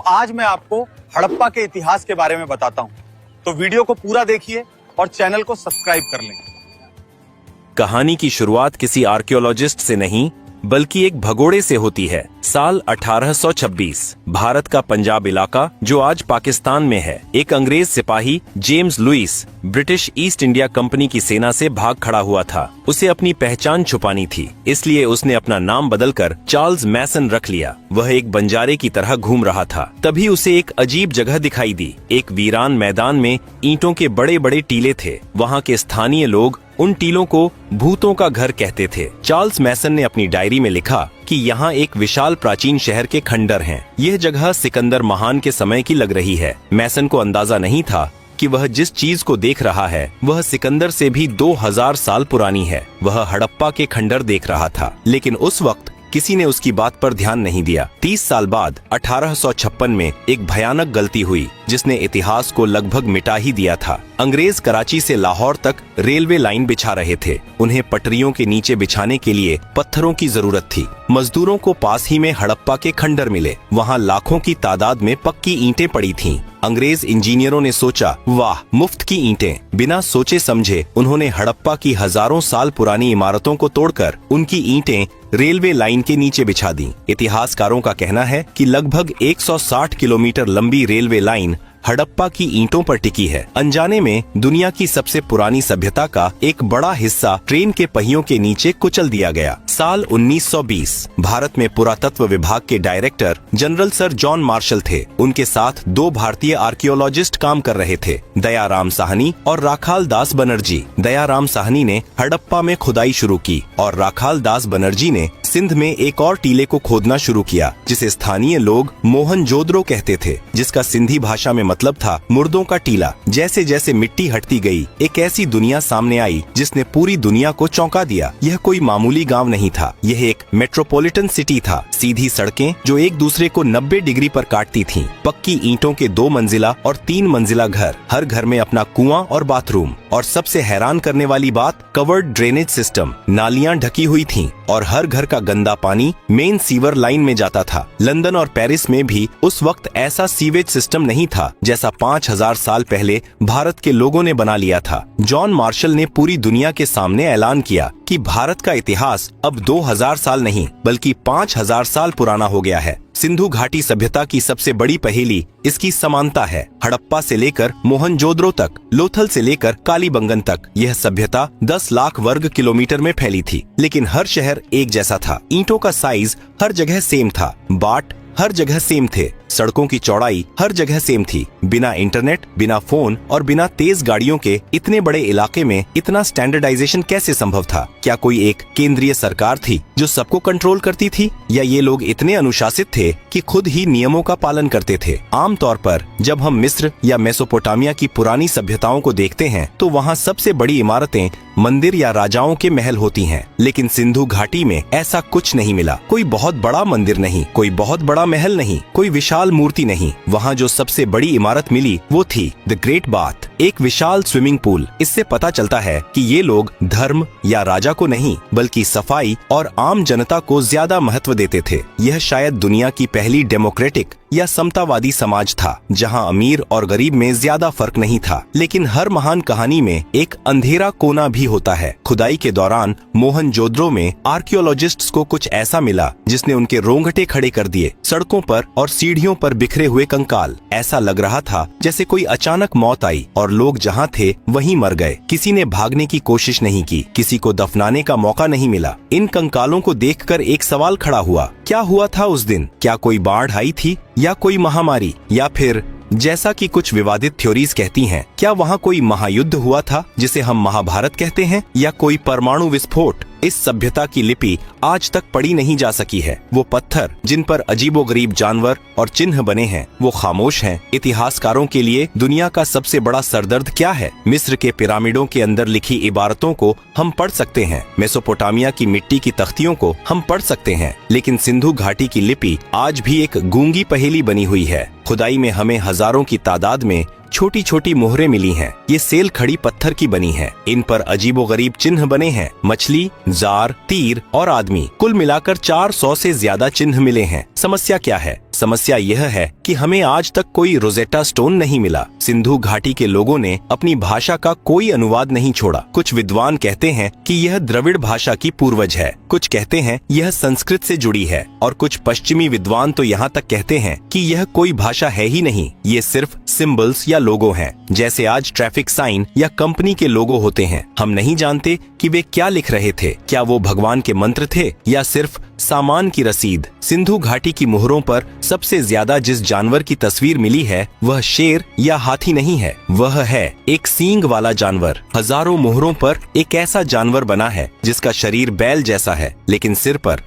आज मैं आपको हड़प्पा के इतिहास के बारे में बताता हूं, तो वीडियो को पूरा देखिए और चैनल को सब्सक्राइब कर लें। कहानी की शुरुआत किसी आर्कियोलॉजिस्ट से नहीं बल्कि एक भगोड़े से होती है। साल 1826 भारत का पंजाब इलाका जो आज पाकिस्तान में है, एक अंग्रेज सिपाही James Lewis British East India Company की सेना से भाग खड़ा हुआ था। उसे अपनी पहचान छुपानी थी, इसलिए उसने अपना नाम बदलकर चार्ल्स मैसन रख लिया। वह एक बंजारे की तरह घूम रहा था। तभी उसे एक अजीब जगह दिखाई दी। एक वीरान मैदान में ईंटों के बड़े बड़े टीले थे। वहाँ के स्थानीय लोग उन टीलों को भूतों का घर कहते थे। चार्ल्स मैसन ने अपनी डायरी में लिखा कि यहाँ एक विशाल प्राचीन शहर के खंडर हैं। यह जगह सिकंदर महान के समय की लग रही है। मैसन को अंदाजा नहीं था कि वह जिस चीज को देख रहा है वह सिकंदर से भी 2000 साल पुरानी है। वह हड़प्पा के खंडर देख रहा था, लेकिन उस वक्त किसी ने उसकी बात पर ध्यान नहीं दिया। 30 साल बाद 1856 में एक भयानक गलती हुई जिसने इतिहास को लगभग मिटा ही दिया था। अंग्रेज कराची से लाहौर तक रेलवे लाइन बिछा रहे थे। उन्हें पटरियों के नीचे बिछाने के लिए पत्थरों की जरूरत थी। मजदूरों को पास ही में हड़प्पा के खंडर मिले। वहाँ लाखों की तादाद में पक्की ईंटें पड़ी थीं। अंग्रेज इंजीनियरों ने सोचा, वाह, मुफ्त की ईंटें। बिना सोचे समझे उन्होंने हड़प्पा की हजारों साल पुरानी इमारतों को तोड़कर उनकी ईंटें रेलवे लाइन के नीचे बिछा दी। इतिहासकारों का कहना है कि लगभग 160 किलोमीटर लंबी रेलवे लाइन हड़प्पा की ईंटों पर टिकी है। अनजाने में दुनिया की सबसे पुरानी सभ्यता का एक बड़ा हिस्सा ट्रेन के पहियों के नीचे कुचल दिया गया। साल 1920 भारत में पुरातत्व विभाग के director general sir John Marshall थे। उनके साथ 2 भारतीय आर्कियोलॉजिस्ट काम कर रहे थे, दयाराम साहनी और राखाल दास बनर्जी। दयाराम साहनी ने हड़प्पा में खुदाई शुरू की और राखाल दास बनर्जी ने सिंध में एक और टीले को खोदना शुरू किया जिसे स्थानीय लोग मोहनजोदड़ो कहते थे, जिसका सिंधी भाषा में मतलब था मुर्दों का टीला। जैसे जैसे मिट्टी हटती गई, एक ऐसी दुनिया सामने आई जिसने पूरी दुनिया को चौंका दिया। यह कोई मामूली गांव नहीं था, यह एक मेट्रोपॉलिटन सिटी था। सीधी सड़कें जो एक दूसरे को 90 डिग्री पर काटती थीं, पक्की ईंटों के 2 मंजिला और 3 मंजिला घर, हर घर में अपना कुआं और बाथरूम, और सबसे हैरान करने वाली बात, कवर्ड ड्रेनेज सिस्टम। नालियां ढकी हुई थीं और हर घर का गंदा पानी मेन सीवर लाइन में जाता था। लंदन और पेरिस में भी उस वक्त ऐसा सीवेज सिस्टम नहीं था जैसा 5000 साल पहले भारत के लोगों ने बना लिया था। जॉन मार्शल ने पूरी दुनिया के सामने ऐलान किया कि भारत का इतिहास अब 2000 साल नहीं बल्कि 5000 साल पुराना हो गया है। सिंधु घाटी सभ्यता की सबसे बड़ी पहेली इसकी समानता है। हड़प्पा से लेकर मोहनजोदड़ो तक, लोथल से लेकर कालीबंगन तक यह सभ्यता 10 लाख वर्ग किलोमीटर में फैली थी, लेकिन हर शहर एक जैसा था। ईंटों का साइज हर जगह सेम था, बाट हर जगह सेम थे, सड़कों की चौड़ाई हर जगह सेम थी। बिना इंटरनेट, बिना फोन और बिना तेज गाड़ियों के इतने बड़े इलाके में इतना स्टैंडर्डाइजेशन कैसे संभव था? क्या कोई एक केंद्रीय सरकार थी जो सबको कंट्रोल करती थी, या ये लोग इतने अनुशासित थे कि खुद ही नियमों का पालन करते थे? आमतौर पर जब हम मिस्र या मेसोपोटामिया की पुरानी सभ्यताओं को देखते हैं तो वहाँ सबसे बड़ी इमारतें मंदिर या राजाओं के महल होती हैं, लेकिन सिंधु घाटी में ऐसा कुछ नहीं मिला। कोई बहुत बड़ा मंदिर नहीं, कोई बहुत बड़ा महल नहीं, कोई विशाल मूर्ति नहीं। वहाँ जो सबसे बड़ी इमारत मिली वो थी द ग्रेट बाथ, एक विशाल स्विमिंग पूल। इससे पता चलता है कि ये लोग धर्म या राजा को नहीं बल्कि सफाई और आम जनता को ज्यादा महत्व देते थे। यह शायद दुनिया की पहली डेमोक्रेटिक या समतावादी समाज था जहां अमीर और गरीब में ज्यादा फर्क नहीं था। लेकिन हर महान कहानी में एक अंधेरा कोना भी होता है। खुदाई के दौरान मोहनजोदड़ो में आर्कियोलॉजिस्ट्स को कुछ ऐसा मिला जिसने उनके रोंगटे खड़े कर दिए। सड़कों पर और सीढ़ियों पर बिखरे हुए कंकाल। ऐसा लग रहा था जैसे कोई अचानक मौत आई और लोग जहाँ थे वहीं मर गए। किसी ने भागने की कोशिश नहीं की, किसी को दफनाने का मौका नहीं मिला। इन कंकालों को देखकर एक सवाल खड़ा हुआ, क्या हुआ था उस दिन? क्या कोई बाढ़ आई थी, या कोई महामारी, या फिर जैसा कि कुछ विवादित थ्योरीज कहती हैं, क्या वहाँ कोई महायुद्ध हुआ था जिसे हम महाभारत कहते हैं, या कोई परमाणु विस्फोट? इस सभ्यता की लिपि आज तक पढ़ी नहीं जा सकी है। वो पत्थर जिन पर अजीबोगरीब जानवर और चिन्ह बने हैं वो खामोश हैं। इतिहासकारों के लिए दुनिया का सबसे बड़ा सरदर्द क्या है? मिस्र के पिरामिडों के अंदर लिखी इबारतों को हम पढ़ सकते हैं, मेसोपोटामिया की मिट्टी की तख्तियों को हम पढ़ सकते हैं, लेकिन सिंधु घाटी की लिपि आज भी एक गूंगी पहेली बनी हुई है। खुदाई में हमें हजारों की तादाद में छोटी छोटी मोहरें मिली हैं। ये सेल खड़ी पत्थर की बनी है। इन पर अजीबोगरीब चिन्ह बने हैं, मछली, जार, तीर और आदमी। कुल मिलाकर 400 से ज्यादा चिन्ह मिले हैं। समस्या क्या है? समस्या यह है कि हमें आज तक कोई रोजेटा स्टोन नहीं मिला। सिंधु घाटी के लोगों ने अपनी भाषा का कोई अनुवाद नहीं छोड़ा। कुछ विद्वान कहते हैं कि यह द्रविड़ भाषा की पूर्वज है, कुछ कहते हैं यह संस्कृत से जुड़ी है, और कुछ पश्चिमी विद्वान तो यहाँ तक कहते हैं कि यह कोई भाषा है ही नहीं, ये सिर्फ सिंबल्स या लोगो हैं, जैसे आज ट्रैफिक साइन या कंपनी के लोगो होते हैं। हम नहीं जानते कि वे क्या लिख रहे थे। क्या वो भगवान के मंत्र थे या सिर्फ सामान की रसीद? सिंधु घाटी की मोहरों पर सबसे ज्यादा जिस जानवर की तस्वीर मिली है वह शेर या हाथी नहीं है, वह है एक सींग वाला जानवर। हजारों मोहरों पर एक ऐसा जानवर बना है जिसका शरीर बैल जैसा है, लेकिन सिर पर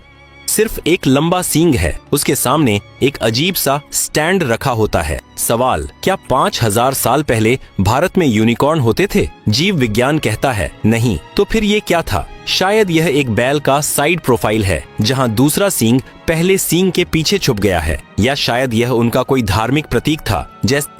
सिर्फ एक लंबा सींग है। उसके सामने एक अजीब सा स्टैंड रखा होता है। सवाल, क्या 5000 साल पहले भारत में यूनिकॉर्न होते थे? जीव विज्ञान कहता है नहीं। तो फिर ये क्या था? शायद यह एक बैल का साइड प्रोफाइल है, जहां दूसरा सींग पहले सींग के पीछे छुप गया है, या शायद यह उनका कोई धार्मिक प्रतीक था,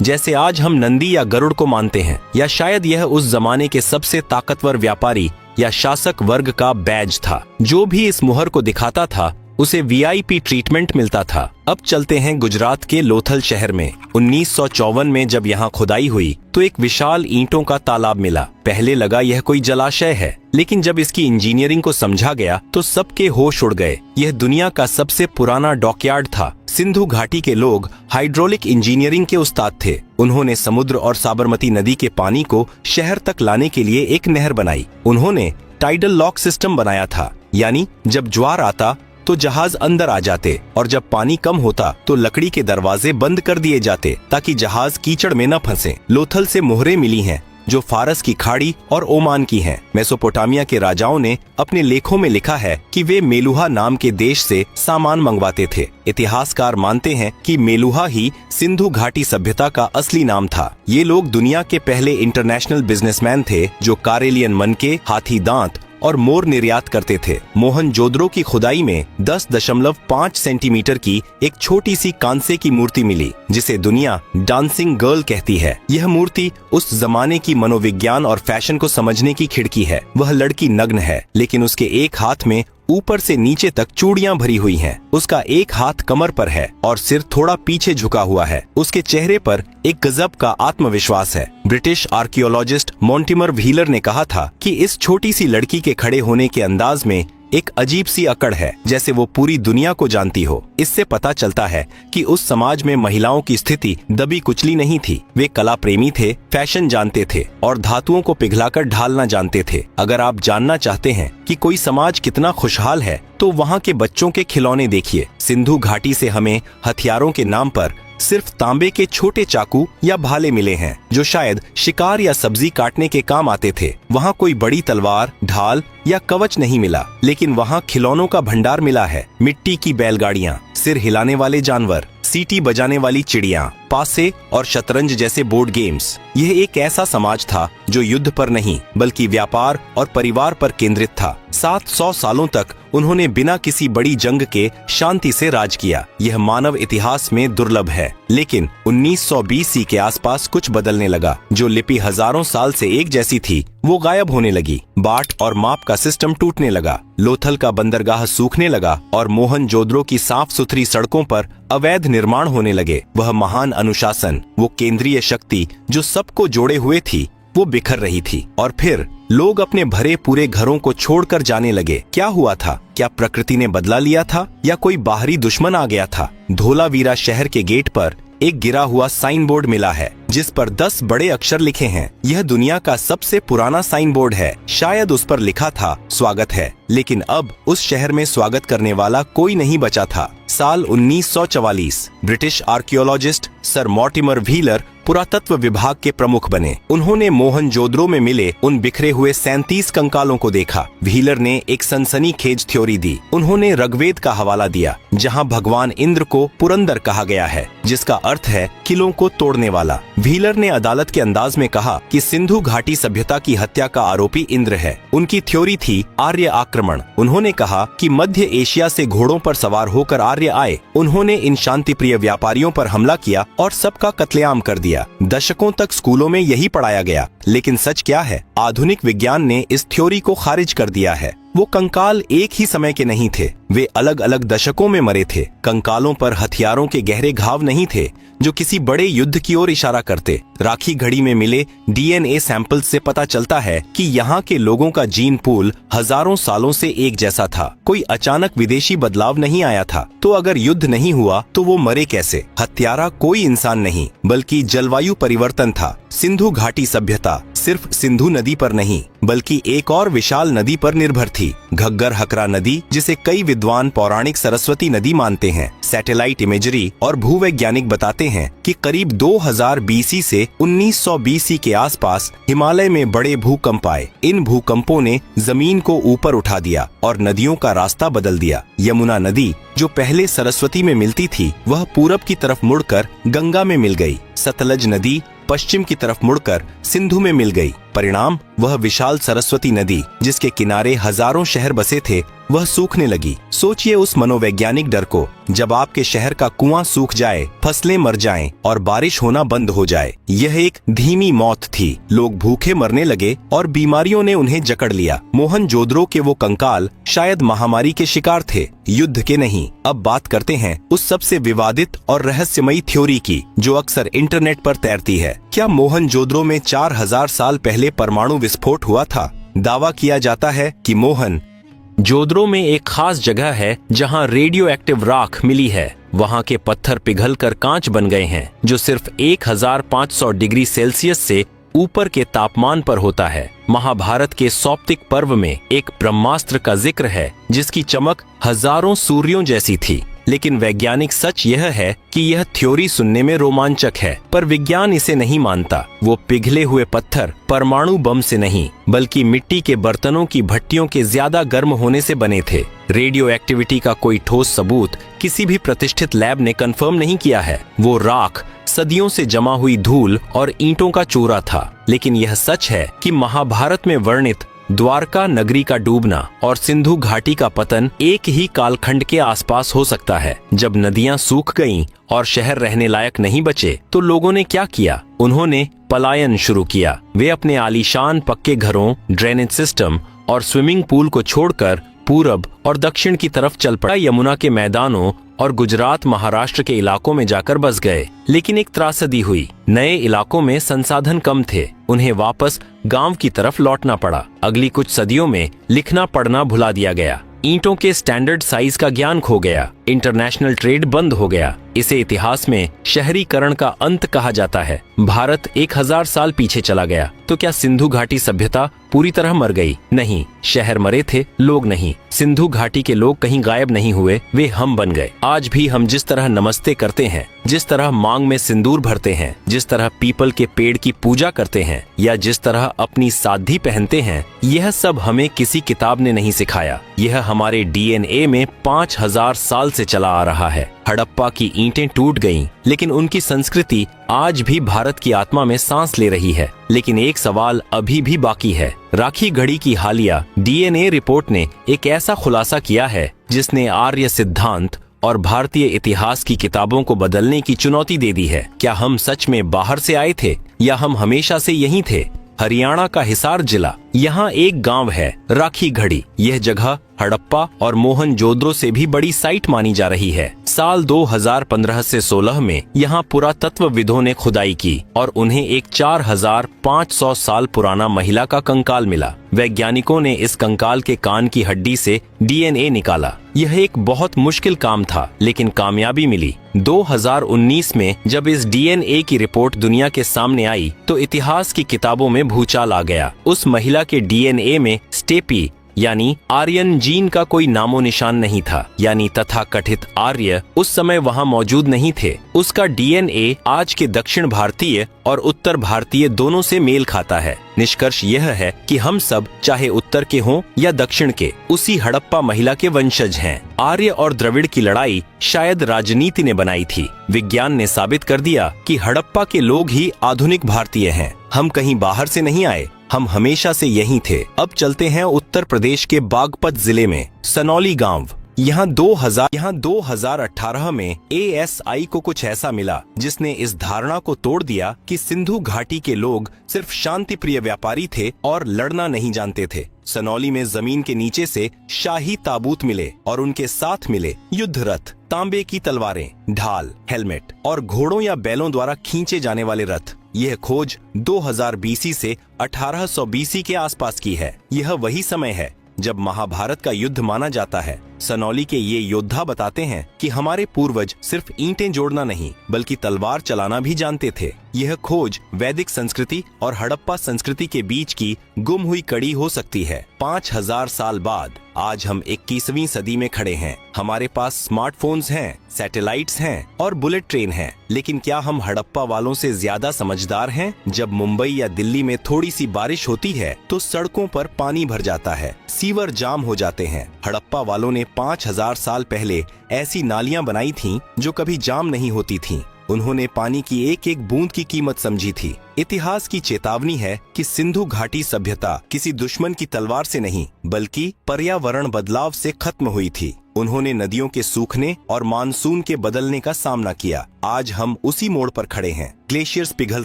जैसे आज हम नंदी या गरुड़ को मानते हैं, या शायद यह उस जमाने के सबसे ताकतवर व्यापारी या शासक वर्ग का बैज था। जो भी इस मुहर को दिखाता था उसे वीआईपी ट्रीटमेंट मिलता था। अब चलते हैं गुजरात के लोथल शहर में। 1954 में जब यहाँ खुदाई हुई तो एक विशाल ईंटों का तालाब मिला। पहले लगा यह कोई जलाशय है, लेकिन जब इसकी इंजीनियरिंग को समझा गया तो सबके होश उड़ गए। यह दुनिया का सबसे पुराना डॉकयार्ड था। सिंधु घाटी के लोग हाइड्रोलिक इंजीनियरिंग के उस्ताद थे। उन्होंने समुद्र और साबरमती नदी के पानी को शहर तक लाने के लिए एक नहर बनाई। उन्होंने टाइडल लॉक सिस्टम बनाया था, यानी जब ज्वार आता तो जहाज अंदर आ जाते और जब पानी कम होता तो लकड़ी के दरवाजे बंद कर दिए जाते ताकि जहाज कीचड़ में न फंसे। लोथल से मोहरें मिली हैं जो फारस की खाड़ी और ओमान की हैं। मेसोपोटामिया के राजाओं ने अपने लेखों में लिखा है कि वे मेलुहा नाम के देश से सामान मंगवाते थे। इतिहासकार मानते हैं कि मेलुहा ही सिंधु घाटी सभ्यता का असली नाम था। ये लोग दुनिया के पहले इंटरनेशनल बिजनेसमैन थे जो कारेलियन मनके, हाथी दांत और मोर निर्यात करते थे। मोहनजोदड़ो की खुदाई में 10.5 सेंटीमीटर की एक छोटी सी कांसे की मूर्ति मिली, जिसे दुनिया डांसिंग गर्ल कहती है। यह मूर्ति उस जमाने की मनोविज्ञान और फैशन को समझने की खिड़की है। वह लड़की नग्न है, लेकिन उसके एक हाथ में ऊपर से नीचे तक चूड़ियां भरी हुई हैं। उसका एक हाथ कमर पर है और सिर थोड़ा पीछे झुका हुआ है। उसके चेहरे पर एक गजब का आत्मविश्वास है। ब्रिटिश आर्कियोलॉजिस्ट मॉन्टिमर व्हीलर ने कहा था कि इस छोटी सी लड़की के खड़े होने के अंदाज में एक अजीब सी अकड़ है, जैसे वो पूरी दुनिया को जानती हो। इससे पता चलता है कि उस समाज में महिलाओं की स्थिति दबी कुचली नहीं थी। वे कला प्रेमी थे, फैशन जानते थे और धातुओं को पिघलाकर ढालना जानते थे। अगर आप जानना चाहते हैं कि कोई समाज कितना खुशहाल है तो वहाँ के बच्चों के खिलौने देखिए। सिंधु घाटी से हमें हथियारों के नाम पर सिर्फ तांबे के छोटे चाकू या भाले मिले हैं, जो शायद शिकार या सब्जी काटने के काम आते थे। वहाँ कोई बड़ी तलवार, ढाल या कवच नहीं मिला, लेकिन वहाँ खिलौनों का भंडार मिला है। मिट्टी की बैलगाड़ियाँ, सिर हिलाने वाले जानवर, सीटी बजाने वाली चिड़िया, पासे और शतरंज जैसे बोर्ड गेम्स। यह एक ऐसा समाज था जो युद्ध पर नहीं बल्कि व्यापार और परिवार पर केंद्रित था। 700 सालों तक उन्होंने बिना किसी बड़ी जंग के शांति से राज किया। यह मानव इतिहास में दुर्लभ है। लेकिन 1920 ईस्वी के आसपास कुछ बदलने लगा। जो लिपि हजारों साल से एक जैसी थी वो गायब होने लगी। बाट और माप का सिस्टम टूटने लगा। लोथल का बंदरगाह सूखने लगा और मोहनजोदड़ो की साफ सुथरी सड़कों पर अवैध निर्माण होने लगे। वह महान अनुशासन, वो केंद्रीय शक्ति जो सबको जोड़े हुए थी, वो बिखर रही थी। और फिर लोग अपने भरे पूरे घरों को छोड़कर जाने लगे। क्या हुआ था? क्या प्रकृति ने बदला लिया था या कोई बाहरी दुश्मन आ गया था? धोलावीरा शहर के गेट पर एक गिरा हुआ साइन बोर्ड मिला है जिस पर 10 बड़े अक्षर लिखे हैं। यह दुनिया का सबसे पुराना साइन बोर्ड है। शायद उस पर लिखा था स्वागत है, लेकिन अब उस शहर में स्वागत करने वाला कोई नहीं बचा था। साल 1944 British archaeologist sir Mortimer wheeler पुरातत्व विभाग के प्रमुख बने। उन्होंने मोहनजोदड़ो में मिले उन बिखरे हुए 37 कंकालों को देखा। व्हीलर ने एक सनसनीखेज थ्योरी दी। उन्होंने ऋग्वेद का हवाला दिया, जहां भगवान इंद्र को पुरंदर कहा गया है, जिसका अर्थ है किलों को तोड़ने वाला। व्हीलर ने अदालत के अंदाज में कहा कि सिंधु घाटी सभ्यता की हत्या का आरोपी इंद्र है। उनकी थ्योरी थी आर्य आक्रमण। उन्होंने कहा कि मध्य एशिया से घोड़ों पर सवार होकर आर्य आए, उन्होंने इन शांतिप्रिय व्यापारियों पर हमला किया और सबका कत्लेआम कर दिया। दशकों तक स्कूलों में यही पढ़ाया गया, लेकिन सच क्या है? आधुनिक विज्ञान ने इस थ्योरी को खारिज कर दिया है। वो कंकाल एक ही समय के नहीं थे, वे अलग अलग दशकों में मरे थे। कंकालों पर हथियारों के गहरे घाव नहीं थे जो किसी बड़े युद्ध की ओर इशारा करते। राखी घड़ी में मिले डीएनए सैंपल से पता चलता है कि यहाँ के लोगों का जीन पूल हजारों सालों से एक जैसा था। कोई अचानक विदेशी बदलाव नहीं आया था। तो अगर युद्ध नहीं हुआ तो वो मरे कैसे? हत्यारा कोई इंसान नहीं बल्कि जलवायु परिवर्तन था। सिंधु घाटी सभ्यता सिर्फ सिंधु नदी पर नहीं बल्कि एक और विशाल नदी पर निर्भर थी, घग्गर हकरा नदी, जिसे कई विद्वान पौराणिक सरस्वती नदी मानते हैं। सैटेलाइट इमेजरी और भूवैज्ञानिक बताते हैं कि करीब 2000 बीसी से 1900 बीसी के आसपास हिमालय में बड़े भूकंप आए। इन भूकंपों ने जमीन को ऊपर उठा दिया और नदियों का रास्ता बदल दिया। यमुना नदी जो पहले सरस्वती में मिलती थी, वह पूरब की तरफ मुड़कर गंगा में मिल गई। सतलज नदी पश्चिम की तरफ मुड़कर सिंधु में मिल गई। परिणाम, वह विशाल सरस्वती नदी जिसके किनारे हजारों शहर बसे थे, वह सूखने लगी। सोचिए उस मनोवैज्ञानिक डर को, जब आपके शहर का कुआं सूख जाए, फसलें मर जाएं और बारिश होना बंद हो जाए। यह एक धीमी मौत थी। लोग भूखे मरने लगे और बीमारियों ने उन्हें जकड़ लिया। मोहनजोदड़ो के वो कंकाल शायद महामारी के शिकार थे, युद्ध के नहीं। अब बात करते हैं उस सबसे विवादित और रहस्यमयी थ्योरी की जो अक्सर इंटरनेट पर तैरती है। क्या मोहनजोदड़ो में 4000 साल पहले परमाणु विस्फोट हुआ था? दावा किया जाता है कि मोहनजोदड़ो में एक खास जगह है जहां रेडियो एक्टिव राख मिली है। वहां के पत्थर पिघलकर कांच बन गए हैं, जो सिर्फ 1500 डिग्री सेल्सियस से ऊपर के तापमान पर होता है। महाभारत के सौप्तिक पर्व में एक ब्रह्मास्त्र का जिक्र है जिसकी चमक हजारों सूर्यों जैसी थी। लेकिन वैज्ञानिक सच यह है कि यह थ्योरी सुनने में रोमांचक है, पर विज्ञान इसे नहीं मानता। वो पिघले हुए पत्थर परमाणु बम से नहीं बल्कि मिट्टी के बर्तनों की भट्टियों के ज्यादा गर्म होने से बने थे। रेडियो एक्टिविटी का कोई ठोस सबूत किसी भी प्रतिष्ठित लैब ने कंफर्म नहीं किया है। वो राख सदियों से जमा हुई धूल और ईंटों का चूरा था। लेकिन यह सच है कि महाभारत में वर्णित द्वारका नगरी का डूबना और सिंधु घाटी का पतन एक ही कालखंड के आसपास हो सकता है। जब नदियां सूख गईं और शहर रहने लायक नहीं बचे, तो लोगों ने क्या किया? उन्होंने पलायन शुरू किया। वे अपने आलीशान पक्के घरों, ड्रेनेज सिस्टम और स्विमिंग पूल को छोड़कर पूरब और दक्षिण की तरफ चल पड़ा। यमुना के मैदानों और गुजरात, महाराष्ट्र के इलाकों में जाकर बस गए। लेकिन एक त्रासदी हुई। नए इलाकों में संसाधन कम थे, उन्हें वापस गांव की तरफ लौटना पड़ा। अगली कुछ सदियों में लिखना पढ़ना भुला दिया गया। ईंटों के स्टैंडर्ड साइज का ज्ञान खो गया। इंटरनेशनल ट्रेड बंद हो गया। इसे इतिहास में शहरीकरण का अंत कहा जाता है। भारत 1000 साल पीछे चला गया। तो क्या सिंधु घाटी सभ्यता पूरी तरह मर गई? नहीं, शहर मरे थे, लोग नहीं। सिंधु घाटी के लोग कहीं गायब नहीं हुए, वे हम बन गए। आज भी हम जिस तरह नमस्ते करते हैं, जिस तरह मांग में सिंदूर भरते हैं, जिस तरह पीपल के पेड़ की पूजा करते हैं या जिस तरह अपनी साधी पहनते हैं, यह सब हमें किसी किताब ने नहीं सिखाया। यह हमारे डीएनए में 5000 साल से चला आ रहा है। हड़प्पा की ईंटें टूट गईं, लेकिन उनकी संस्कृति आज भी भारत की आत्मा में सांस ले रही है। लेकिन एक सवाल अभी भी बाकी है। राखी घड़ी की हालिया डीएनए रिपोर्ट ने एक ऐसा खुलासा किया है जिसने आर्य सिद्धांत और भारतीय इतिहास की किताबों को बदलने की चुनौती दे दी है। क्या हम सच में बाहर से आए थे या हम हमेशा से यहीं थे? हरियाणा का हिसार जिला, यहाँ एक गांव है राखी घड़ी। यह जगह हड़प्पा और मोहनजोदड़ो से भी बड़ी साइट मानी जा रही है। साल 2015 से 16 में यहाँ पुरातत्वविदों ने खुदाई की और उन्हें एक 4500 साल पुराना महिला का कंकाल मिला। वैज्ञानिकों ने इस कंकाल के कान की हड्डी से डीएनए निकाला। यह एक बहुत मुश्किल काम था, लेकिन कामयाबी मिली। 2019 में जब इस डीएनए की रिपोर्ट दुनिया के सामने आई तो इतिहास की किताबों में भूचाल आ गया। उस महिला के डीएनए में स्टेपी यानी आर्यन जीन का कोई नामो निशान नहीं था, यानी तथाकथित आर्य उस समय वहाँ मौजूद नहीं थे। उसका डीएनए आज के दक्षिण भारतीय और उत्तर भारतीय दोनों से मेल खाता है। निष्कर्ष यह है कि हम सब चाहे उत्तर के हों या दक्षिण के, उसी हड़प्पा महिला के वंशज हैं। आर्य और द्रविड़ की लड़ाई शायद राजनीति ने बनाई थी। विज्ञान ने साबित कर दिया कि हड़प्पा के लोग ही आधुनिक भारतीय हैं। हम कहीं बाहर से नहीं आए, हम हमेशा से यहीं थे। अब चलते हैं उत्तर प्रदेश के बागपत जिले में सनौली गांव। यहाँ 2018 में ASI को कुछ ऐसा मिला जिसने इस धारणा को तोड़ दिया कि सिंधु घाटी के लोग सिर्फ शांति प्रिय व्यापारी थे और लड़ना नहीं जानते थे। सनौली में जमीन के नीचे से शाही ताबूत मिले और उनके साथ मिले युद्ध रथ, तांबे की तलवारें, ढाल, हेलमेट और घोड़ों या बैलों द्वारा खींचे जाने वाले रथ। यह खोज 2000 BC से 1800 BC के आसपास की है। यह वही समय है जब महाभारत का युद्ध माना जाता है। सनौली के ये योद्धा बताते हैं कि हमारे पूर्वज सिर्फ ईंटें जोड़ना नहीं बल्कि तलवार चलाना भी जानते थे। यह खोज वैदिक संस्कृति और हड़प्पा संस्कृति के बीच की गुम हुई कड़ी हो सकती है। 5000 साल बाद आज हम 21वीं सदी में खड़े हैं। हमारे पास स्मार्टफोन्स हैं, सैटेलाइट्स हैं और बुलेट ट्रेन हैं, लेकिन क्या हम हड़प्पा वालों से ज्यादा समझदार हैं? जब मुंबई या दिल्ली में थोड़ी सी बारिश होती है तो सड़कों पर पानी भर जाता है, सीवर जाम हो जाते हैं। हड़प्पा वालों ने 5000 साल पहले ऐसी नालियां बनाई थीं जो कभी जाम नहीं होती थीं। उन्होंने पानी की एक एक बूंद की कीमत समझी थी। इतिहास की चेतावनी है कि सिंधु घाटी सभ्यता किसी दुश्मन की तलवार से नहीं बल्कि पर्यावरण बदलाव से खत्म हुई थी। उन्होंने नदियों के सूखने और मानसून के बदलने का सामना किया। आज हम उसी मोड़ पर खड़े हैं। ग्लेशियर्स पिघल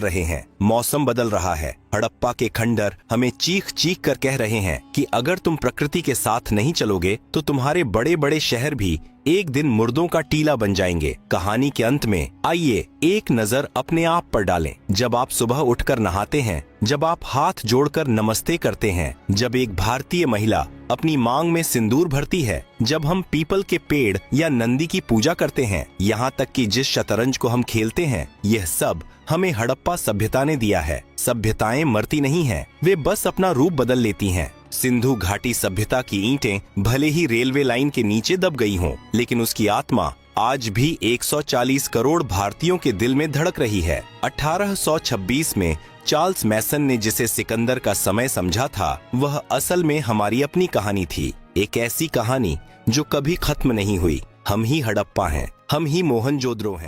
रहे हैं, मौसम बदल रहा है। हड़प्पा के खंडर हमें चीख चीख कर कह रहे हैं कि अगर तुम प्रकृति के साथ नहीं चलोगे तो तुम्हारे बड़े बड़े शहर भी एक दिन मुर्दों का टीला बन जाएंगे। कहानी के अंत में आइए एक नजर अपने आप पर डालें। जब आप सुबह उठकर नहाते हैं, जब आप हाथ जोड़कर नमस्ते करते हैं, जब एक भारतीय महिला अपनी मांग में सिंदूर भरती है, जब हम पीपल के पेड़ या नंदी की पूजा करते हैं, यहाँ तक कि जिस शतरंज को हम खेलते हैं, यह सब हमें हड़प्पा सभ्यता ने दिया है। सभ्यताएं मरती नहीं हैं, वे बस अपना रूप बदल लेती हैं। सिंधु घाटी सभ्यता की ईंटें भले ही रेलवे लाइन के नीचे दब गई हों, लेकिन उसकी आत्मा आज भी 140 करोड़ भारतीयों के दिल में धड़क रही है। 1826 में चार्ल्स मैसन ने जिसे सिकंदर का समय समझा था, वह असल में हमारी अपनी कहानी थी। एक ऐसी कहानी जो कभी खत्म नहीं हुई। हम ही हड़प्पा हैं, हम ही मोहनजोदड़ो हैं।